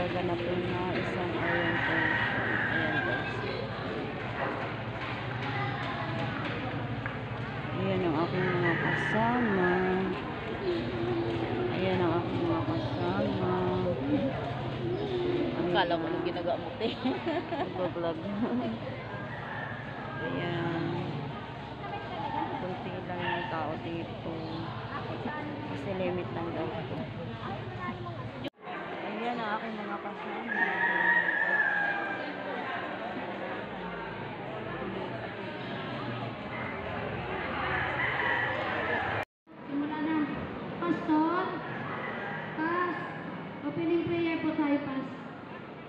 gaganapin na isang orientation. Ayan guys. Ayan ang aking mga kasama. Ayan ang aking mga kasama. Akala mo nung ginagamot eh. Nagbablog. Ayan. Kunti lang yung tao dito. Kasi limit lang daw ito. Ayan ang aking mga kasama. Simula na. Pastor, pass. Opening prayer po tayo, pass.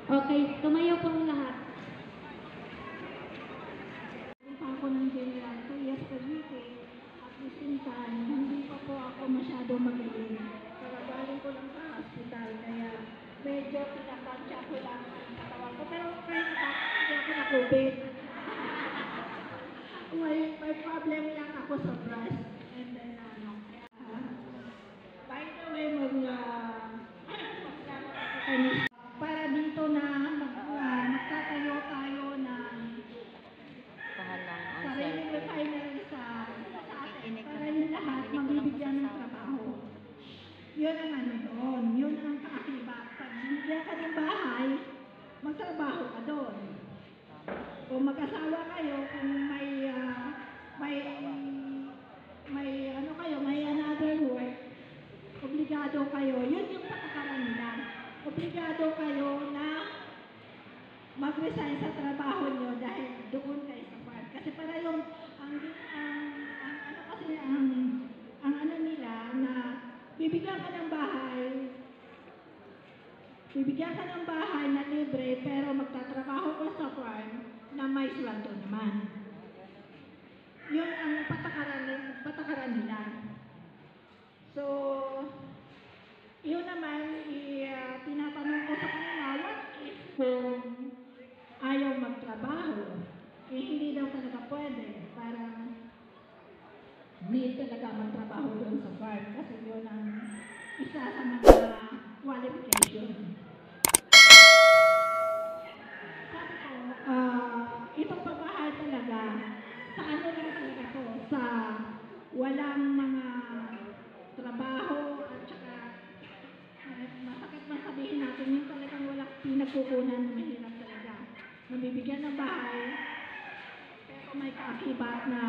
Okay, tumayo po ang lahat. Pa ako ng general. So yesterday, at the same time, hindi pa po ako masyado magaling. Galing ko lang sa hospital, kaya medyo pinakantya ko lang ang katawan ko. Pero kahit hindi ako na-COVID. May problem lang ako sa breast. And then, by the way, para dito na magtatayo tayo ng Pahalang ang sarili cellphone. refinery sa atin. Para yung lahat mabibigyan ng trabaho. Yun ang ano doon. Yun ang kaakibat. Pag binigyan ka ng bahay, magtrabaho ka doon. Kung mag-asawa kayo, kung may another work, obligado kayo. Yun yung patakaran nila. Obligado kayo na mag-resign sa trabaho nyo dahil doon kayo sa farm. Kasi para yung ang ano nila na bibigyan ka ng bahay na libre pero magtatrabaho ka sa farm na may sweldo naman. Yun ang patakaran nila. So, yun naman, tinatanong ko sa kanila, what if kung ayaw magtrabaho? Eh, hindi daw talaga pwede. Parang need talaga magtrabaho doon sa farm kasi yun ang isa sa mga qualification. Sabi ko, itong pagbahay talaga, sa ano lang talaga to, sa walang mga trabaho at saka masakit man sabihin natin yung talagang walang pinagkukunan na mahirap talaga. Nabibigyan ng bahay, pero may kaakibat na